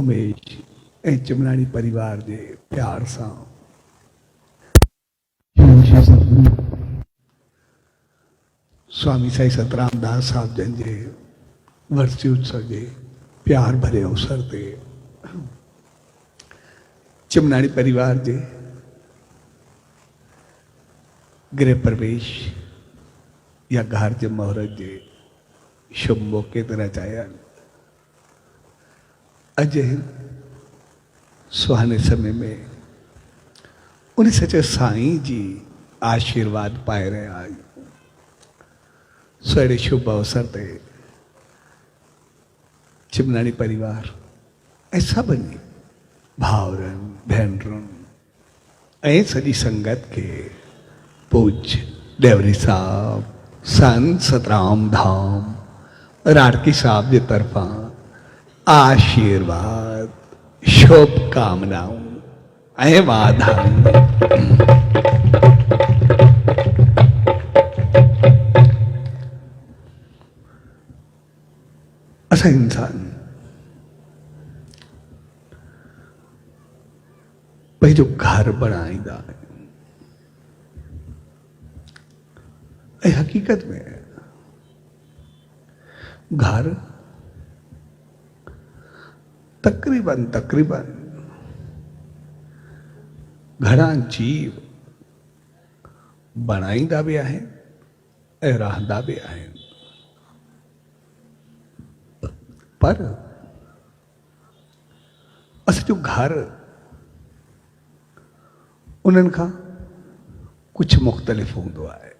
उमेश ऐं चिमनाणी परिवार जे प्यार सां स्वामी साईं सतराम दास साहब जन जे वर्सी उत्सव जे प्यार भरे अवसर ते चिमनाणी परिवार जे गृह प्रवेश या घर जे मुहूर्त जे शुभ मौके ते रचाया अॼु सुहाने समय में उन सचे साईं जी आशीर्वाद पाए रहा आहियूं। सो शुभ अवसर ते चिमनाणी परिवार ऐं सभिनी भाउरनि भेनरुनि ऐं सॼी संगत के पूज्य डेवरी साहब संत सतराम धाम राड़की साहब जे तरफां आशीर्वाद शुभकामनाओं ऐं वाधायूं। असां इंसान पंहिंजो घर बणाईंदा आहियूं ऐं हकीकत में घर तकरीबन घणा जीव बणाईंदा बि आहिनि ऐं रहंदा बि आहिनि, पर असांजो घर उन्हनि खां कुछ मुख़्तलिफ़ हूंदो आहे,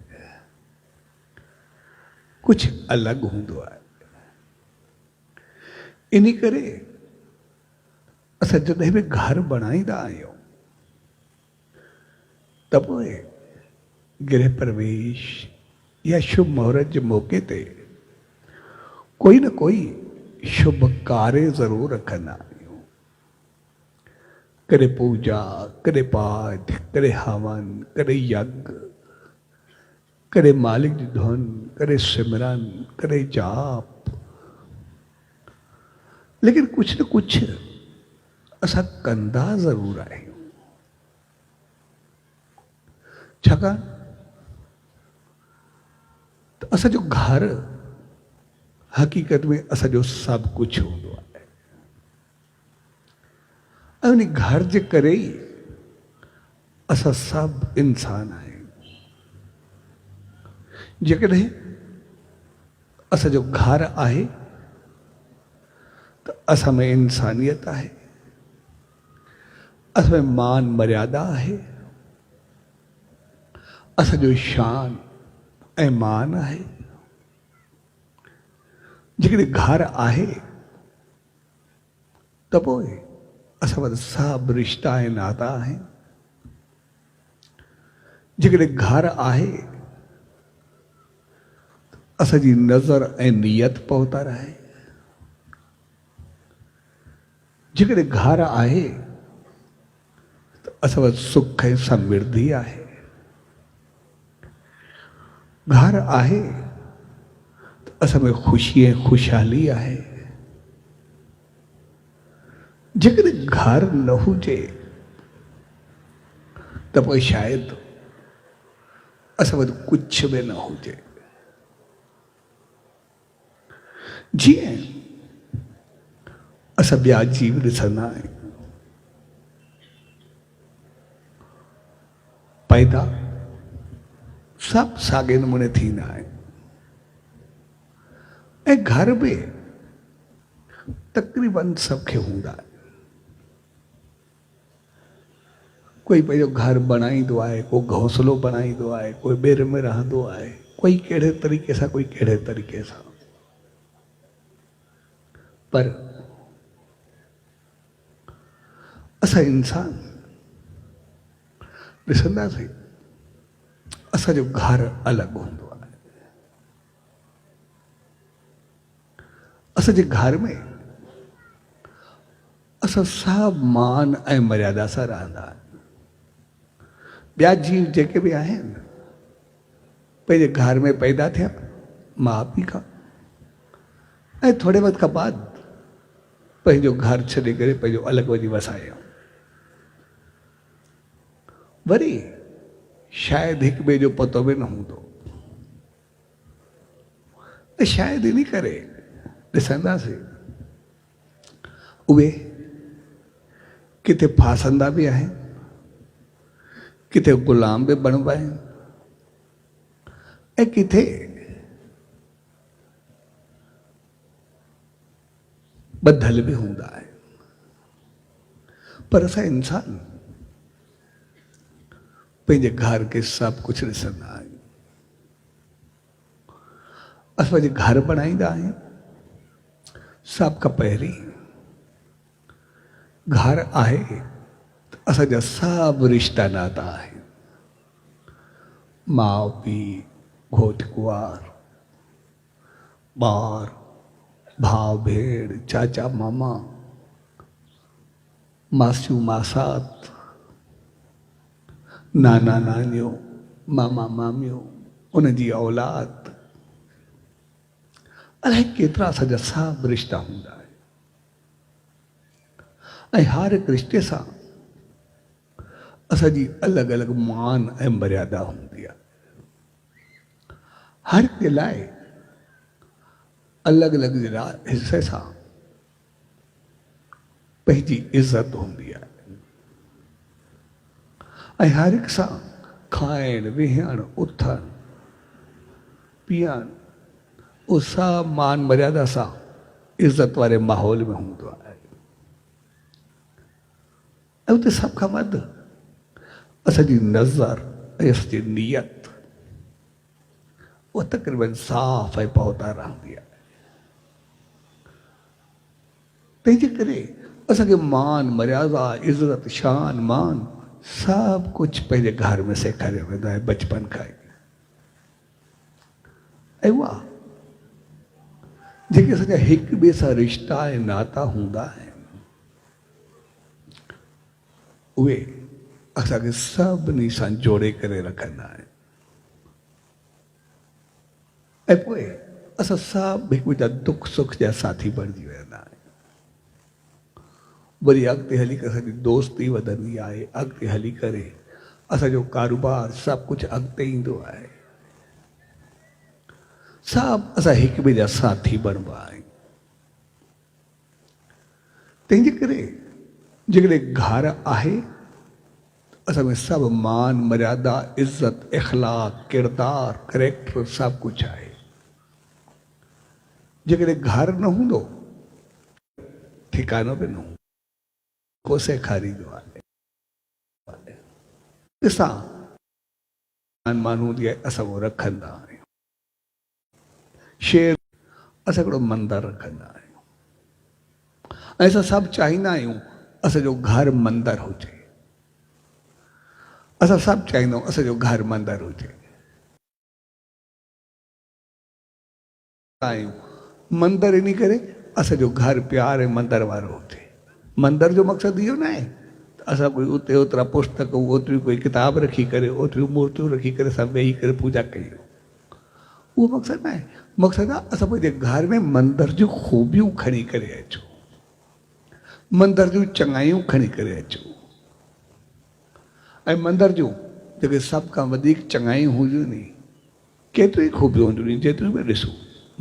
कुछ अलॻि हूंदो आहे। इन करे असां जॾहिं बि घर बणाईंदा आहियूं त पोइ गृह प्रवेश या शुभ मुहूर्त जे मौके ते कोई न कोई शुभ कार्य ज़रूर रखंदा आहियूं। कॾहिं पूजा, कॾहिं पाठ, कॾहिं हवन, कॾहिं यज्ञ, कॾहिं मालिक जी धुन, कॾहिं सिमरन, कॾहिं जाप, लेकिन कुछ न कुछ असां कंदा ज़रूर आहियूं। छाकाणि त असांजो घर हकीकत में असांजो सभु कुछ हूंदो आहे ऐं उन घर जे करे ई असां सभु इंसान आहियूं। जेकॾहिं असांजो घर आहे त असां में इंसानियत आहे, असां में मान मर्यादा आहे, असांजो शान ऐं मान आहे। जेकॾहिं घर आहे त पोइ असां वटि सभु रिश्ता ऐं नाता आहिनि। जेकॾहिं घर आहे त असांजी नज़र ऐं नियत पहुतर आहे। जेकॾहिं घर आहे त असां वटि सुख ऐं समृद्धि आहे। घर आहे त असां में ख़ुशी ऐं ख़ुशहाली आहे। जेकॾहिं घर न हुजे त पोइ शायदि असां वटि कुझु बि न हुजे। जीअं असां ॿिया जीव ॾिसंदा आहियूं, पैदा सभु साॻे नमूने थींदा आहिनि ऐं घर बि तक़रीबन सभ खे हूंदा आहिनि। कोई पंहिंजो घर बणाईंदो आहे, को घोंसलो बणाईंदो आहे, कोई ॿेर में रहंदो आहे, कोई कहिड़े तरीक़े सां, कोई कहिड़े तरीक़े सां। पर असां इंसान ॾिसंदासीं असांजो घर अलॻि हूंदो आहे। असांजे घर में असां सभु मान ऐं मर्यादा सां रहंदा आहियूं। ॿिया जीव जेके बि आहिनि पंहिंजे घर में पैदा थिया माउ पीउ खां ऐं थोरे वक़्त खां बाद पंहिंजो घर छॾे करे पंहिंजो अलॻि वञी वसायो। वरी शायदि हिक ॿिए जो पतो बि न हूंदो, त शायदि इन करे ॾिसंदासीं उहे किथे फासंदा बि आहिनि, किथे गुलाम बि बणिबा आहिनि, ऐं किथे ॿधल बि हूंदा आहिनि। पर असां इंसान पंहिंजे घर खे सभु कुझु ॾिसंदा आहियूं। असां पंहिंजे घर बणाईंदा आहियूं, सभ खां पहिरीं घर आहे त असांजा सभु रिश्ता नाता आहिनि। माउ पीउ, घोट कुंवार, ॿार, भाउ भेण, चाचा मामा, मासियूं मासात, नाना नानियूं, मामा मामियूं, उनजी औलाद, अलाए केतिरा असांजा सभु रिश्ता हूंदा आहिनि। ऐं हर हिकु रिश्ते सां असांजी अलॻि अलॻि मान ऐं मर्यादा हूंदी आहे। हर कंहिं लाइ अलॻि अलॻि हिसे सां पंहिंजी इज़त हूंदी आहे, ऐं हर हिकु सां खाइण विहण उथण पीअण उहो सभु मान मर्यादा सां इज़त वारे माहौल में हूंदो आहे। ऐं उते सभ खां वधि असांजी नज़र ऐं असांजी नियत उहा तक़रीबन साफ़ ऐं पौधा रहंदी आहे। तंहिंजे करे असांखे मान मर्यादा इज़त शान मान सभु कुझु पंहिंजे घर में सेखारियो वेंदो आहे बचपन खां ई। ऐं उहा जेके असांजा हिक ॿिए सां रिश्ता ऐं नाता हूंदा आहिनि उहे असांखे सभिनी सां जोड़े करे रखंदा आहिनि। ऐं पोइ असां सभु हिक ॿिए जा दुख सुख जा साथी बणिजी वेंदा आहियूं। वरी अॻिते हली करे असांजी दोस्ती वधंदी आहे, अॻिते हली करे असांजो कारोबार सभु कुझु अॻिते ईंदो आहे। सभु असां हिक ॿिए जा साथी बणिबा आहियूं। तंहिंजे करे जेकॾहिं घर आहे असां में सभु मान मर्यादा इज़त इख़लाक़ किरदार करेक्टर सभु कुझु आहे। जेकॾहिं घर न हूंदो ठिकानो बि न हूंदो, को सेखारींदो आहे। ॾिसां माण्हू हूंदी आहे असां उहो रखंदा आहियूं। शेर असां हिकिड़ो मंदरु रखंदा आहियूं, ऐं असां सभु चाहींदा आहियूं असांजो घर मंदरु हुजे। असां सभु चाहींदा आहियूं असांजो घर मंदरु हुजे। मंदरु इन करे असांजो घर प्यार ऐं मंदरु वारो हुजे। मंदर जो मक़सदु इहो न आहे त असां कोई उते ओतिरा पुस्तक ओतिरियूं कोई किताब रखी करे ओतिरियूं मूर्तियूं रखी करे असां वेही करे पूजा कयूं, उहो मक़सदु न आहे। मक़सदु आहे असां पंहिंजे घर में मंदर जूं ख़ूबियूं खणी करे अचूं, मंदर जूं चङाइयूं खणी करे अचूं। ऐं मंदर जूं जेके सभ खां वधीक चङाइयूं हुजूं नी, केतिरी ख़ूबियूं हूंदियूं नी, जेतिरियूं बि ॾिसूं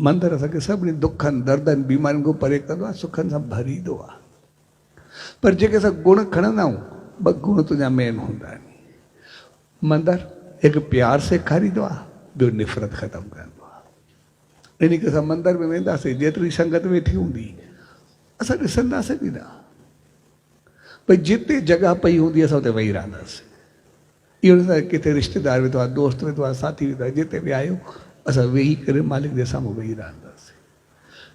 मंदरु असांखे सभिनी दुखनि दर्दनि बीमारियुनि खां परे कंदो आहे, सुखनि सां भरींदो आहे। पर जेके असां गुण खणंदा आहियूं ॿ गुण तुंहिंजा मेन हूंदा आहिनि। मंदरु हिकु प्यार सेखारींदो आहे, ॿियो निफ़रत ख़तमु कंदो आहे। इन करे असां मंदर में वेंदासीं, जेतिरी संगत वेठी हूंदी असां ॾिसंदासीं बि न, भई जिते जॻह पई हूंदी असां उते वेही रहंदासीं। इहो न किथे रिश्तेदार वेठो आहे, दोस्त वेठो आहे, साथी वेठो आहे, जिते बि आहियो असां वेही करे मालिक जे साम्हूं वेही रहंदासीं।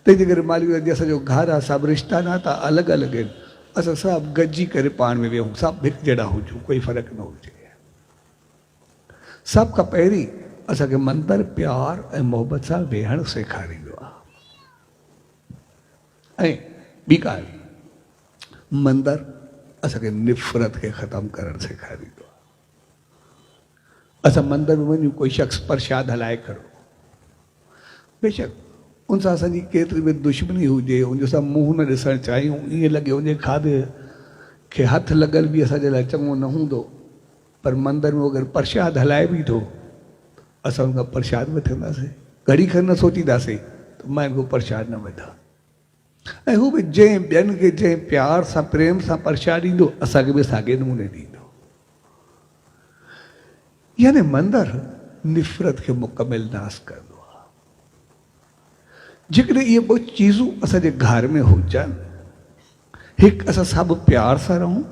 तंहिंजे करे मालिक जे असांजो घर आहे, सभु रिश्ता नाता अलॻि अलॻि आहिनि, असां सभु गॾिजी करे पाण में वेहूं, सभु हिकु जहिड़ा हुजूं, कोई फ़र्क़ु न हुजे। सभ खां पहिरीं असांखे मंदरु प्यार ऐं मोहबत सां वेहणु सेखारींदो आहे। ऐं ॿी ॻाल्हि, मंदरु असांखे निफ़रत खे ख़तमु करणु सेखारींदो आहे। असां मंदर में वञूं, कोई शख़्स प्रसाद हलाए खड़ो, बेशक उन सां असांजी केतिरी बि दुश्मनी हुजे, उन सां मुंहुं न ॾिसणु चाहियूं, ईअं लॻे उनजे खाधे खे हथु लॻल बि असांजे लाइ चङो न हूंदो, पर मंदर में अगरि प्रसाद हलाए बि थो असां उनखां प्रसाद वठंदासीं, घड़ी खनि न सोचींदासीं त मां इनखां प्रसाद न वठां। ऐं हू बि जंहिं ॿियनि खे जंहिं प्यार सां प्रेम सां प्रसाद ॾींदो असांखे बि साॻे नमूने ॾींदो। यानी मंदर निफ़रत खे मुकमिल नास कंदो आहे। जेकॾहिं इहे ॿ चीज़ूं असांजे घर में हुजनि, हिकु असां सभु प्यार सां रहूं,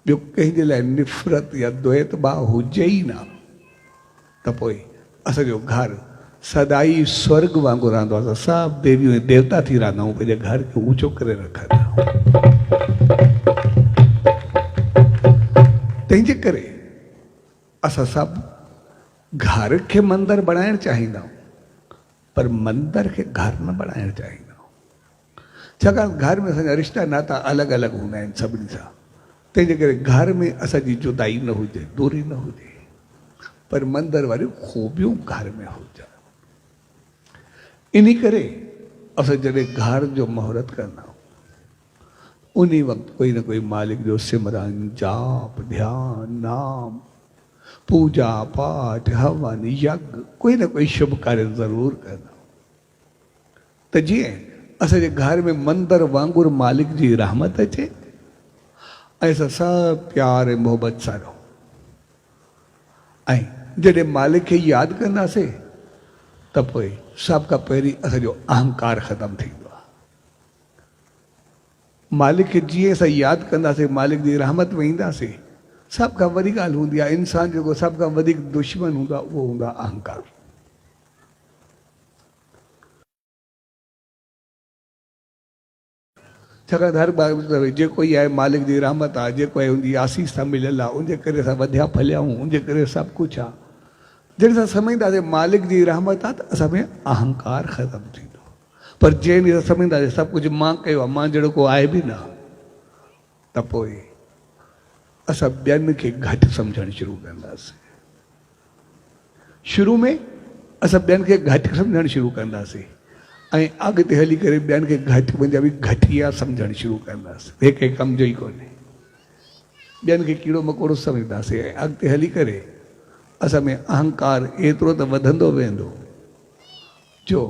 ॿियो कंहिंजे लाइ निफ़रत या द्वैत भाव हुजे ई न, त पोइ असांजो घर सदाई स्वर्ग वांगुरु रहंदो आहे। असां सभु देवियूं ऐं देवता थी रहंदा आहियूं, पंहिंजे घर खे ऊचो करे रखंदा आहियूं। तंहिंजे करे असां सभु घर खे मंदरु बणाइणु चाहींदा आहियूं, पर मंदर खे घर न बणाइणु चाहींदा आहियूं। छाकाणि घर में असांजा रिश्ता नाता अलॻि अलॻि हूंदा आहिनि सभिनी सां। तंहिंजे करे घर में असांजी जुदाई न हुजे, दूरी न हुजे, पर मंदर वारियूं ख़ूबियूं घर में हुजनि। इन करे असां जॾहिं घर जो मुहूर्त कंदा आहियूं, उन वक़्तु कोई न कोई मालिक जो सिमरन, जाप, ध्यान, नाम, पूजा पाठ, हवन, यज्ञ, कोई न कोई शुभ कार्य ज़रूरु कंदा। त जीअं असांजे घर में मंदर वांगुरु मालिक जी रहमत अचे ऐं असां सभु प्यार ऐं मोहबत सां रहूं। ऐं जॾहिं मालिक खे यादि कंदासीं त पोइ सभ खां पहिरीं असांजो अहंकार ख़तमु थींदो आहे। मालिक खे जीअं असां यादि कंदासीं, मालिक जी रहमत में ईंदासीं, सभ खां वॾी ॻाल्हि हूंदी आहे, इंसान जेको सभ खां वधीक दुश्मन हूंदो आहे उहो हूंदो आहे अहंकार। छाकाणि हर बार जेको ई आहे मालिक जी रहमत आहे, जेको आहे उनजी आसीस सां मिलियल आहे, उनजे करे असां वधिया फलिया आहियूं, उनजे करे सभु कुझु आहे। जॾहिं असां सम्झंदासीं मालिक जी रहमत आहे त असां में अहंकार ख़तमु थींदो। पर जंहिं ॾींहुं असां सम्झंदासीं सभु कुझु मां कयो आहे, मां जहिड़ो को आहे बि न, त पोइ असां ॿियनि खे घटि सम्झणु शुरू कंदासीं। शुरू में असां ॿियनि खे घटि सम्झणु शुरू कंदासीं ऐं अॻिते हली करे ॿियनि खे घटि मुंहिंजा बि घटिया सम्झणु शुरू कंदासीं। हे कंहिं कम जो ई कोन्हे, ॿियनि खे कीड़ो मकोड़ो सम्झंदासीं ऐं अॻिते हली करे असां में अहंकार एतिरो त वधंदो वेंदो जो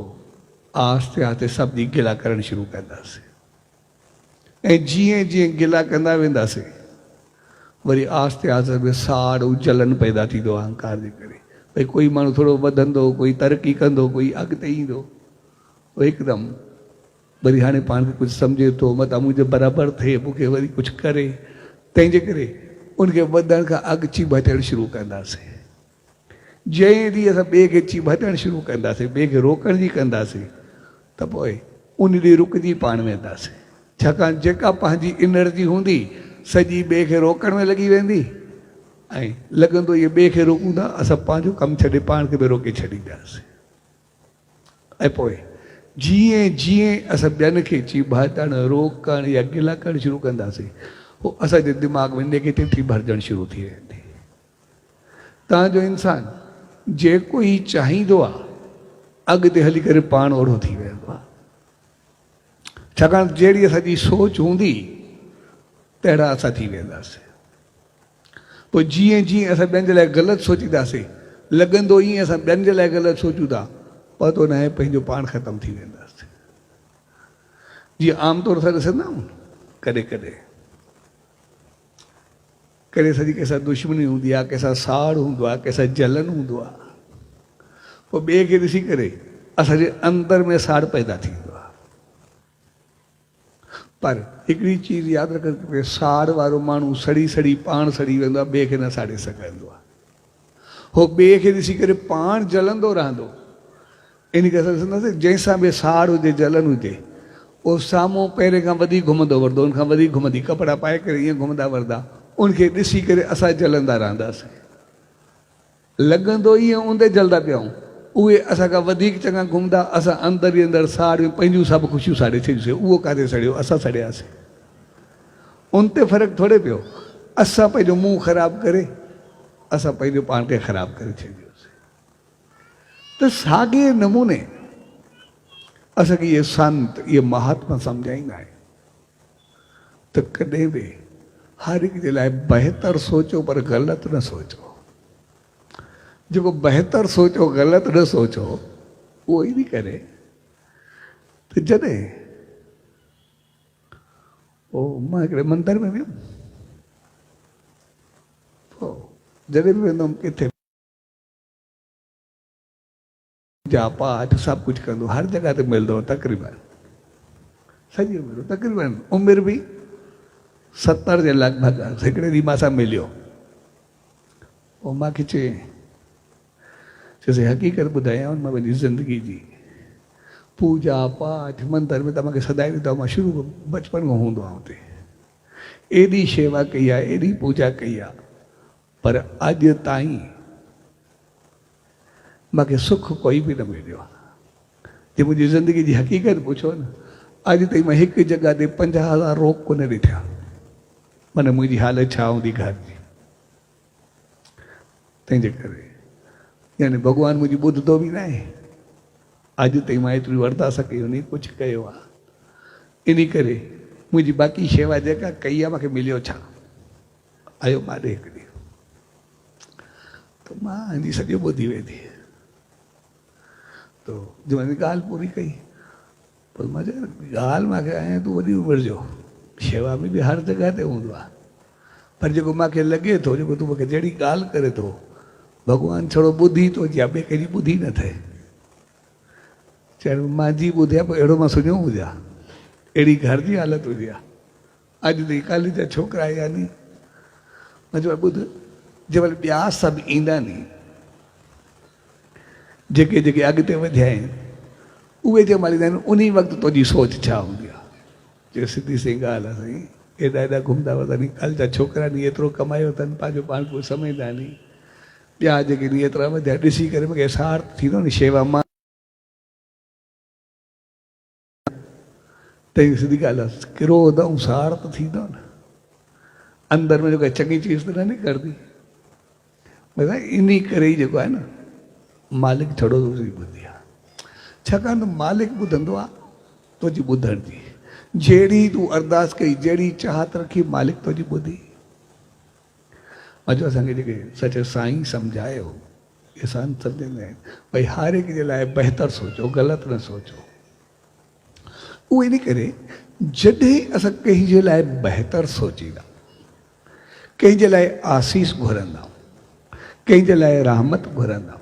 आहिस्ते आहिस्ते सभु जी गिला करणु शुरू कंदासीं। ऐं जीअं जीअं गिला कंदा वेंदासीं वरी आहिस्ते आहिस्ते में साड़ जलन पैदा थींदो अहंकार जे करे। भई कोई माण्हू थोरो वधंदो, कोई तरक़ी कंदो, कोई अॻिते ईंदो, उहो हिकदमि वरी हाणे पाण खे कुझु सम्झे थो, मथां मुंहिंजे बराबरि थिए, मूंखे वरी कुझु करे, तंहिंजे करे उनखे वधण खां अॻु चीभटणु शुरू कंदासीं। जंहिं ॾींहुं असां ॿिए खे चीभटणु शुरू कंदासीं, ॿिए खे रोकण जी कंदासीं, त पोइ उन ॾींहुं रुकजी पाण वेंदासीं। छाकाणि जेका पंहिंजी एनर्जी हूंदी सॼी ॿिए खे रोकण में लॻी वेंदी ऐं लॻंदो इहे ॿिए खे रोकूं था, असां पंहिंजो कमु छॾे पाण खे बि रोके छॾींदासीं। ऐं पोइ जीअं जीअं असां ॿियनि खे चीभाटणु, रोकणु या गिला करणु शुरू कंदासीं, पोइ असांजे दिमाग़ में नेगेटिविटी भरिजणु शुरू थी वेंदी। तव्हांजो इंसानु जेको ई चाहींदो आहे अॻिते हली करे पाण ओढ़ो थी वेंदो आहे। छाकाणि जहिड़ी असांजी सोच हूंदी तहिड़ा असां थी वेंदासीं। पोइ जीअं जीअं असां ॿियनि जे लाइ ग़लति सोचींदासीं, लॻंदो ईअं असां ॿियनि जे लाइ ग़लति सोचूं था, पतो न आहे पंहिंजो पाण ख़तमु थी वेंदासीं। जीअं आमतौर सां ॾिसंदा आहियूं कॾहिं कॾहिं कॾहिं असांजी कंहिंसां दुश्मनी हूंदी आहे, कंहिंसां साड़ हूंदो आहे, कंहिंसां जलन हूंदो आहे, पोइ ॿिए खे ॾिसी करे असांजे अंदर में साड़ पैदा थींदो आहे। पर हिकिड़ी चीज़ यादि रखणु खपे, साड़ वारो माण्हू सड़ी सड़ी पाण सड़ी वेंदो आहे, ॿिए खे न साड़े सघंदो आहे। उहो ॿिए खे ॾिसी करे पाण जलंदो रहंदो। इन करे असां ॾिसंदासीं जंहिंसां बि साड़ हुजे, जलन हुजे, उहो साम्हूं पहिरें खां वधीक घुमंदो वरंदो, उनखां वधीक घुमंदी, कपिड़ा पाए करे ईअं घुमंदा वरंदा, उनखे ॾिसी करे असां जलंदा रहंदासीं। लॻंदो ईअं ऊंदे जलदा पिया आहियूं, उहे असांखां वधीक चङा घुमंदा, असां अंदरि ई अंदरि साड़ में पंहिंजूं सभु ख़ुशियूं साड़े छॾियूंसीं। उहो काथे सड़ियो, असां सड़ियासीं। उन ते फ़र्क़ु थोरे पियो, असां पंहिंजो मुंहुं ख़राबु करे असां पंहिंजो पाण खे ख़राबु करे छॾियोसीं। त साॻिए नमूने असांखे ये संत ये महात्मा सम्झाईंदा आहिनि त कॾहिं बि हर हिक जे लाइ बहितर सोचो पर ग़लति न सोचो। जेको बहितर सोचो ग़लति न सोचो उहो ई करे त जॾहिं मां हिकिड़े मंदर में वियुमि, जॾहिं बि वेंदुमि किथे पूजा पाठ सभु कुझु कंदो, हर जॻह ते मिलंदो तक़रीबन, सॼी उमिरि तक़रीबन उमिरि बि 70 जे लॻभॻि। हिकिड़े ॾींहुं मां सां मिलियो, पोइ मूंखे चयईं हक़ीक़त ॿुधायांव मां पंहिंजी ज़िंदगी जी, पूजा पाठ मंदर में तव्हांखे सदाई ॾिठो, मां शुरू बचपन खां हूंदो आहियां हुते, एॾी शेवा कई आहे, एॾी पूजा कई आहे, पर अॼु ताईं मूंखे सुख कोई बि न मिलियो आहे। जे मुंहिंजी ज़िंदगी जी हक़ीक़त पुछो न, अॼु ताईं मां हिकु जॻह ते 50,000 रोक कोन ॾिठा, माना मुंहिंजी हालत छा हूंदी घर जी। तंहिंजे करे यानी भॻवानु मुंहिंजी ॿुधंदो बि न आहे, अॼु ताईं मां एतिरी अरदास कई हुन कुझु कयो आहे, इन करे मुंहिंजी बाक़ी शेवा जेका कई आहे मूंखे मिलियो छा, आयो मां ॾे हिकु ॾींहुं त मां हिनजी सॼो ॿुधी वेंदी तो जो मैंने ॻाल्हि पूरी कई, पर मां चयो ॻाल्हि मूंखे आया तूं वॾी उमिरि जो, शेवा में बि हर जॻह ते हूंदो आहे, पर जेको मूंखे लॻे थो, जेको तूं मूंखे जहिड़ी ॻाल्हि करे थो, भॻवानु थोरो ॿुधी थो या ॿिए कंहिंजी ॿुधी न थिए। चयो मुंहिंजी ॿुधिया पोइ अहिड़ो मां सुञो हुजां, अहिड़ी घर जी हालत हुजे आहे। अॼु ताईं काली जा छोकिरा यानी मां चयो ॿुध, जंहिंमहिल ॿिया सभु ईंदा नी, जेके जेके अॻिते वधिया आहिनि उहे जंहिं महिल ईंदा आहिनि उन वक़्तु तुंहिंजी सोच छा हूंदी आहे। चयो सिधी सी ॻाल्हि आहे साईं, एॾा एॾा घुमंदा वरिता नी, काल जा छोकिरा नी एतिरो कमायो अथनि, पंहिंजो पाण को सम्झंदा नी, ॿिया जेके नी एतिरा वधिया, ॾिसी करे मूंखे सार्थ थींदो नी शेवा मां। त सिधी ॻाल्हि आहे, क्रोध ऐं सार्थ थींदो न, अंदरि में जेको चङी चीज़ त न निकिरंदी। भई इन करे ई जेको आहे न मालिक छड़ो तुंहिंजी ॿुधी आहे, छाकाणि त मालिक ॿुधंदो आहे तुंहिंजी ॿुधण जी, जहिड़ी तूं अरदास कई, जहिड़ी चाहत रखी, मालिक तुंहिंजी ॿुधी। अॼु असांखे जेके सच साईं सम्झायो, इहे संत सम्झंदा आहिनि भई हर हिक जे लाइ बहितर सोचो, ग़लति न सोचो। उहो इन करे जॾहिं असां कंहिंजे लाइ बहितर सोचींदा, कंहिंजे लाइ आसीस घुरंदा, कंहिंजे लाइ रहमत घुरंदा,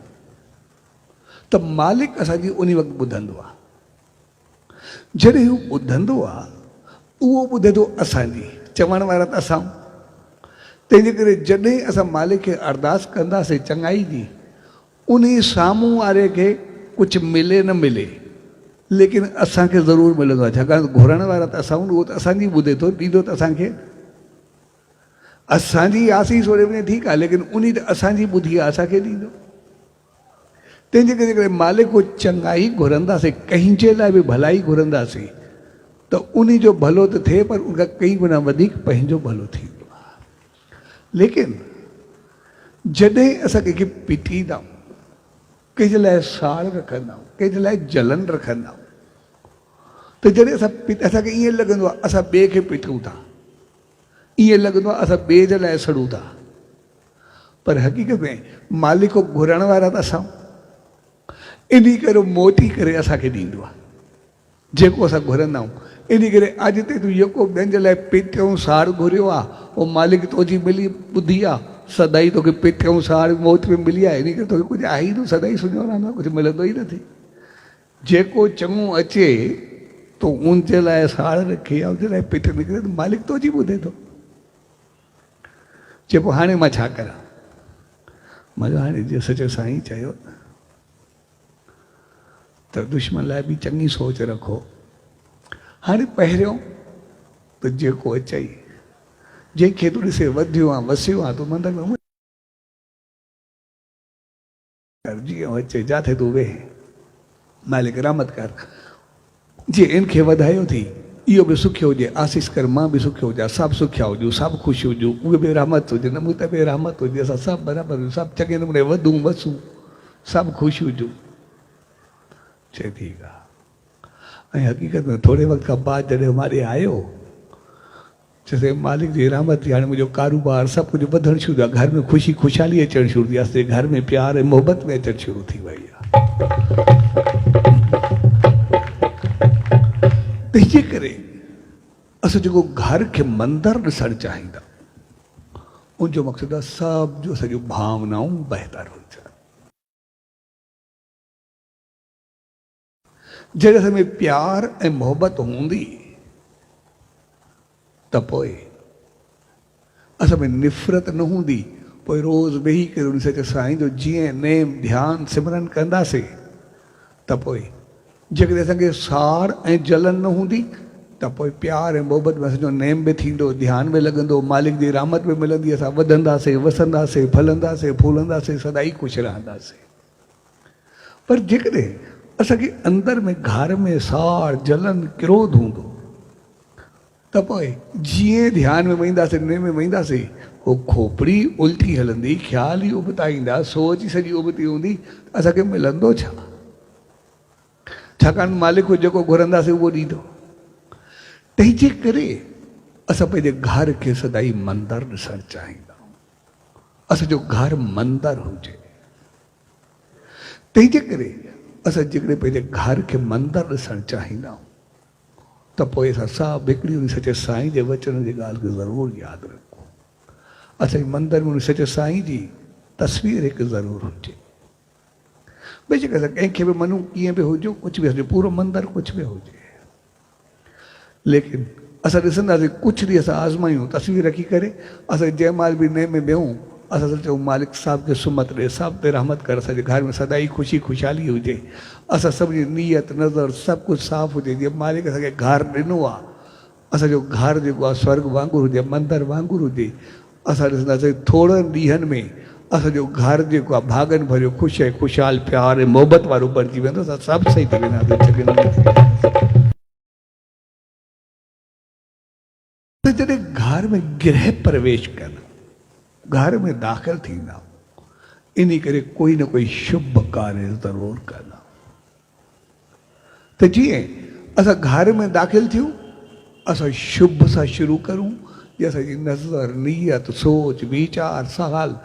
त मालिक असांजी उन वक़्तु ॿुधंदो आहे। जॾहिं हू ॿुधंदो आहे, उहो ॿुधे थो असांजी, चवण वारा त असां। तंहिंजे करे जॾहिं असां मालिक खे अरदास कंदासीं चङाई जी, उन साम्हूं वारे खे कुझु मिले न मिले, लेकिन असांखे ज़रूरु मिलंदो आहे, छाकाणि घुरण वारा त असां, उहो त असांजी ॿुधे थो, ॾींदो त असांखे, असांजी आसीस ओड़े में ठीकु आहे, लेकिन उन त असांजी ॿुधी आहे, असांखे ॾींदो। तंहिंजे करे मालिक को चङाई घुरंदासीं, कंहिंजे लाइ बि भलाई घुरंदासीं त उन जो भलो त थिए, पर उनखां कई गुना वधीक पंहिंजो भलो थींदो आहे। लेकिन जॾहिं असां कंहिंखे पिटींदा आहियूं, कंहिंजे लाइ साड़ रखंदा आहियूं, कंहिंजे लाइ जलन रखंदा आहियूं, त जॾहिं असांखे ईअं लॻंदो आहे असां ॿिए खे पिटूं था, ईअं लॻंदो आहे असां ॿिए जे लाइ सड़ूं था, पर हक़ीक़त में मालिक को घुरण वारा त असां, इन करे मोटी करे असांखे ॾींदो आहे जेको असां घुरंदा आहियूं। इन करे अॼु ताईं तूं जेको ॿियनि जे लाइ पिटियूं साड़ घुरियो आहे, उहो मालिक तुंहिंजी मिली ॿुधी आहे, सदाई तोखे पिटियूं साड़ मौत में मिली आहे, इन करे तोखे कुझु आहे ई, तूं सदाई सुञो रहंदो, कुझु मिलंदो ई नथी। जेको चङो अचे तो उनजे लाइ साड़ रखी आहे, उनजे लाइ पिट निकिरे, त मालिक तुंहिंजी ॿुधे थो। चए पोइ हाणे मां छा करां? मां चयो हाणे जीअं सचो साईं चयो त दुश्मन लाइ बि चङी सोच रखो। हाणे पहिरियों त जेको अचई, जंहिंखे तूं ॾिसे वधियो आहे वसियो आहे, तूं मंदर में जीअं अचे जिथे तूं वेह, मालिक रहमत कर, जीअं इनखे वधायो थी इहो बि सुखियो हुजे, आसीस कर, मां बि सुखियो हुजां, सभु सुखिया हुजूं, सभु ख़ुशि हुजूं, उहे बि रहमत हुजे, न मूं त बि रहमत हुजे, असां सभु बराबरि हुजूं, सभु चङे नमूने वधूं वसूं, सभु ख़ुशि हुजूं। चए ठीकु आहे। हकीकत में थोड़े वक्त का बाद जॾहिं हमारे आयो जैसे मालिक जी रहमत थी, हाणे मुंहिंजो कारोबार सभु कुझु वधणु शुरू आहे, घर में ख़ुशी खुशहाली अचणु शुरू थी आहे, घर में प्यार ऐं मोहबत में अचणु शुरू थी वई आहे। तंहिंजे करे असां जेको घर खे मंदरु ॾिसणु चाहींदा उनजो मक़सदु आहे सभु जो सॼो भावनाऊं बहितर हुजनि। जॾहिं असां में प्यार ऐं मोहबत हूंदी त पोइ असां में निफ़रत न हूंदी। पोइ रोज़ वेही करे उन सच साईं जो जीअं नेम ध्यानु सिमरन कंदासीं त पोइ जेकॾहिं असांखे साड़ ऐं जलन न हूंदी त पोइ प्यार ऐं मोहबत में असांजो नेम बि थींदो, ध्यानु बि लॻंदो, मालिक जी रहमत बि मिलंदी, असां वधंदासीं वसंदासीं फलंदासीं फूलंदासीं सदाई ख़ुशि रहंदासीं। पर जेकॾहिं असांखे अंदरि में घर में साड़ जलन क्रोध हूंदो त पोइ जीअं ध्यान में वेंदासीं नेम में वेंदासीं उहो खोपड़ी उल्टी हलंदी, ख़्याल ई उबता ईंदा, सोच ई सॼी उबती हूंदी, असांखे मिलंदो छा? छाकाणि मालिक जेको घुरंदासीं उहो ॾींदो। तंहिंजे करे असां पंहिंजे घर खे सदाई मंदरु ॾिसणु चाहींदा आहियूं, असांजो घर मंदरु हुजे। तंहिंजे करे असां जेकॾहिं पंहिंजे घर खे मंदरु ॾिसणु चाहींदा आहियूं त पोइ असां सभु हिकिड़ी उन सचे साईं जे वचन जी ॻाल्हि खे ज़रूरु यादि रखूं। असांजे मंदर में उन सचे साईं जी तस्वीर हिकु ज़रूरु हुजे। बेशक असां कंहिंखे बि मञूं कीअं बि हुजे, कुझु बि हुजे, पूरो मंदरु कुझु बि हुजे, लेकिन असां ॾिसंदासीं कुझु ॾींहं असां आज़मायूं तस्वीर रखी करे, असां जंहिं महिल बि नेम में विहूं असां चऊं मालिक साहिब खे सुमत ॾे, साहिब ते रहमत कर, असांजे घर में सदाई ख़ुशी खुशहाली हुजे, असां सभिनी जी नीयत नज़र सभु कुझु साफ़ु हुजे। जीअं मालिक असांखे घरु ॾिनो आहे, असांजो घरु जेको आहे स्वर्ग वांगुरु हुजे, मंदरु वांगुरु हुजे। असां ॾिसंदासीं थोरनि ॾींहंनि में असांजो घरु जेको आहे भाॻनि भरियो ख़ुशि ऐं ख़ुशहाल प्यार ऐं मोहबत वारो बणिजी वेंदो, असां सभु सही थी वेंदासीं। जॾहिं घर में गृह प्रवेश कंदा, घर में दाख़िल थींदा, इन करे कोई न कोई शुभ कार्य ज़रूरु कंदा। त जीअं असां घर में दाख़िल थियूं असां शुभ सां शुरू करूं, जीअं असांजी नज़र नीयत सोच वीचार साल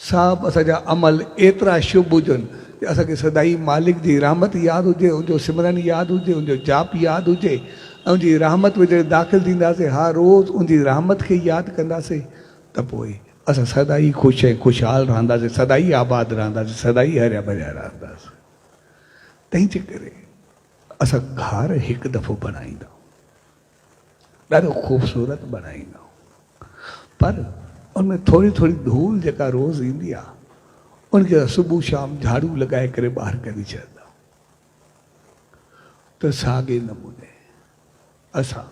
सभु असांजा अमल एतिरा शुभ हुजनि कि असांखे सदाई मालिक जी रहमत यादि हुजे, उनजो सिमरन यादि हुजे, उनजो जाप यादि हुजे, ऐं उनजी रहमत में जॾहिं दाख़िल थींदासीं हर रोज़ु उनजी रहमत खे यादि कंदासीं त पोइ असां सदाई ख़ुशि ऐं खुशहाल रहंदासीं, सदाई आबाद रहंदासीं, सदाई हरिया भरिया रहंदासीं। तंहिंजे करे असां घर हिकु दफ़ो बनाईंदा आहियूं, ॾाढो ख़ूबसूरत बनाईंदा आहियूं, पर उनमें थोरी थोरी धूल जेका रोज़ ईंदी आहे उनखे सुबुह शाम झाड़ू लॻाए करे ॿाहिरि कढी छॾंदा। त साॻे नमूने असां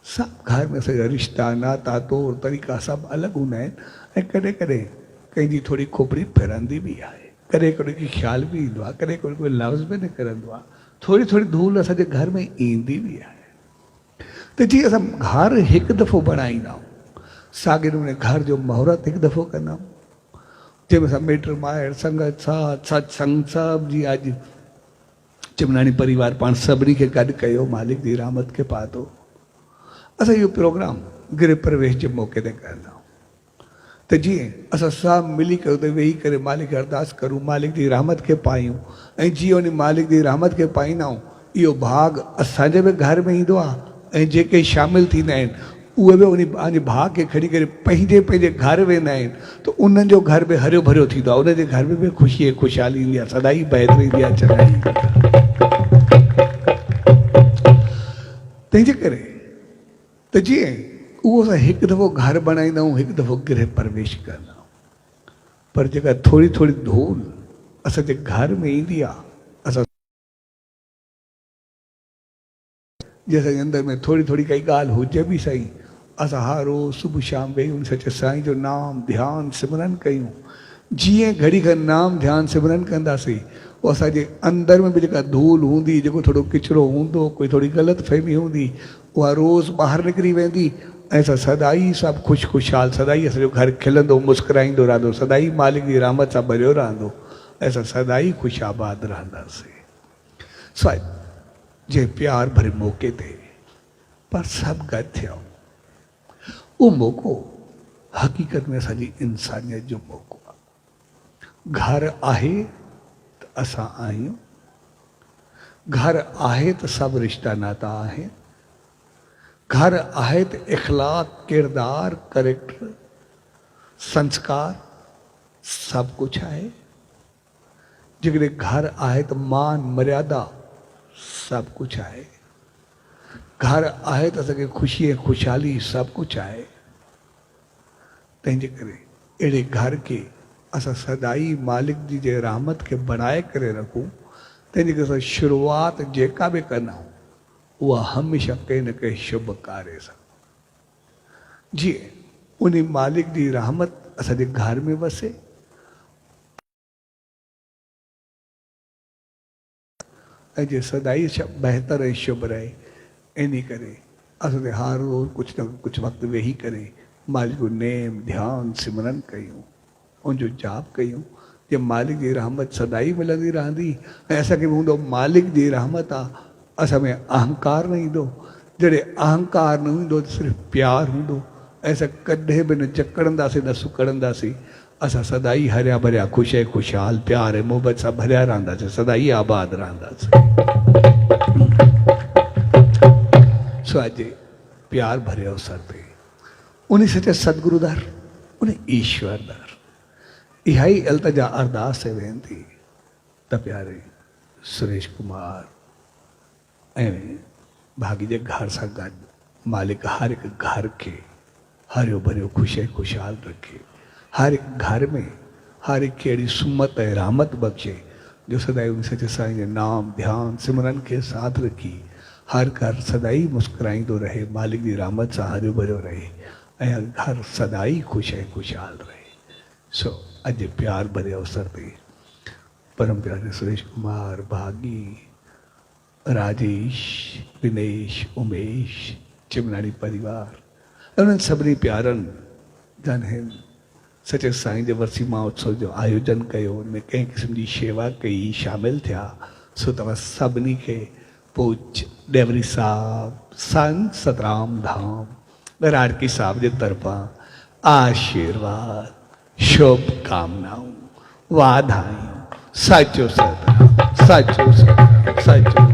सभु घर में असांजा रिश्ता नाता तौर तरीक़ा सभु अलॻि हूंदा आहिनि, ऐं कॾहिं कॾहिं कंहिंजी थोरी खोपड़ी फिरंदी बि आहे, कॾहिं कॾहिं की ख़्याल बि ईंदो आहे, कॾहिं कॾहिं कोई लफ़्ज़ बि निकिरंदो आहे, थोरी थोरी धूल असांजे घर में ईंदी बि आहे। त जीअं असां घर हिकु दफ़ो बणाईंदा आहियूं, साॻे नमूने घर जो महूरत हिकु दफ़ो कंदा आहियूं, जंहिंमें असां मिट माइट संगत साथ सत्संग सभु जी अॼु चिमनाणी परिवार पाण सभिनी खे गॾु कयो, मालिक जी रहमत खे पातो। असां इहो प्रोग्राम गृह प्रवेश जे मौक़े ते कंदा आहियूं त जीअं असां सभु मिली करे उते वेही करे मालिक खे अरदास करूं, मालिक जी रहमत खे पायूं, ऐं जीअं उन मालिक जी रहमत खे पाईंदा आहियूं इहो भाग असांजे बि घर में ईंदो आहे, ऐं जेके शामिलु थींदा आहिनि उहे बि उन पंहिंजे भाग खे खणी करे पंहिंजे पंहिंजे घर वेंदा आहिनि, त उन्हनि जो घर बि हरियो भरियो थींदो आहे, उनजे घर में बि ख़ुशी ऐं खुशहाली ईंदी आहे, सदाई बहितर ईंदी आहे, चङाई ईंदी आहे। तंहिंजे करे त जीअं उहो असां हिकु दफ़ो घर बणाईंदा आहियूं, हिकु दफ़ो गृह प्रवेश कंदा आहियूं, पर जेका थोरी थोरी धूल असांजे घर में ईंदी आहे, असां जे असांजे अंदरि में थोरी थोरी काई ॻाल्हि हुजे बि सही, असां हर रोज़ु सुबुह शाम वेही उन सचे साईं जो नाम ध्यानु सिमरन कयूं। जीअं घड़ी खनि नाम ध्यानु सिमरन कंदासीं उहो असांजे अंदरि में बि जेका धूल हूंदी, जेको थोरो किचिरो हूंदो, कोई थोरी ग़लति फ़हमी हूंदी, उहा रोज़ु ॿाहिरि निकिरी वेंदी, ऐं असां सदाई सभु ख़ुशि खुशहाल, सदाई असांजो घर खिलंदो मुस्कुराईंदो रहंदो, सदाई मालिक जी रहमत सां भरियो रहंदो, ऐं असां सदाई ख़ुशि आबाद रहंदासीं। सो जे प्यार भरे मौके थे पर सब गॾु थिया। उहो मौक़ो हक़ीक़त में असांजी इंसानियत जो मौक़ो आहे। घर आहे त असां आहियूं, घर आहे त सभु रिश्ता नाता आहिनि, घर आहे त इख़लाक़, किरदार, करेक्टर, संस्कार सभु कुझु आहे। जेकॾहिं घर आहे त मान मर्यादा सभु कुझु आहे। घर आहे त असांखे ख़ुशी ऐं ख़ुशहाली सभु कुझु आहे। तंहिंजे करे अहिड़े घर खे असां सदाई मालिक जी जे रहमत खे बणाए करे रखूं। तंहिंजे करे असां शुरूआति जेका बि कंदा आहियूं उहा हमेशह कंहिं न कंहिं शुभ कार्य सां, जीअं उन मालिक जी रहमत असांजे घर में वसे ऐं जे सदाई बहितर ऐं शुभ रहे। इन करे असां हर रोज़ कुझु न कुझु वक़्तु वेही करे मालिक जो नेम ध्यानु सिमरन कयूं, उनजो जाप कयूं। जे मालिक जी रहमत सदाई मिलंदी रहंदी ऐं असांखे बि हूंदो मालिक जी रहमत आहे, असां में अहंकार न ईंदो। जॾहिं अहंकार न हूंदो त सिर्फ़ु प्यारु हूंदो ऐं असां कॾहिं बि न जकड़ंदासीं न सुकड़ंदासीं। असां सदाई हरिया भरिया ख़ुशि ऐं ख़ुशहाल प्यार ऐं मोहबत सां भरिया रहंदासीं, सदाई आबाद रहंदासीं। सो अॼु प्यार भरे अवसर ते उन सचे सतगुरु दर, उन ईश्वर दर इहा ई इल्तिजा अरदास ऐं वेनती त प्यारे सुरेश कुमार ऐं भागी जे घर सां गॾु मालिक हर हिकु घर खे हरियो भरियो ख़ुशि ऐं ख़ुशहाल रखे। हर हिकु घर में हर हिकु खे अहिड़ी सुमत ऐं रहमत बख़्शे जो सदाई उन सचे साईं जे नाम ध्यानु सिमरन खे साथ रखी हर घर सदाई मुस्कुराईंदो रहे, मालिक जी रहमत सां हरियो भरियो रहे ऐं घर सदाई ख़ुशि ऐं ख़ुशहाल रहे। सो अॼु प्यार भरे अवसर ते परम प्यारे सुरेश कुमार, भागी, राजेश, दिनेश, उमेश, चिमनाणी परिवार ऐं उन्हनि सभिनी प्यारनि जन सचे साईं जे वरसी महोत्सव जो आयोजन कयो, उनमें कंहिं क़िस्म जी शेवा कई, शामिल थिया। सो तव्हां सभिनी खे पूज्य डेवरी साहब, संत सतराम धाम राड़की साहब जे तरफ़ां आशीर्वाद, शुभकामनाऊं, वाधायूं। सचो सतराम, सचो सतराम, सचो।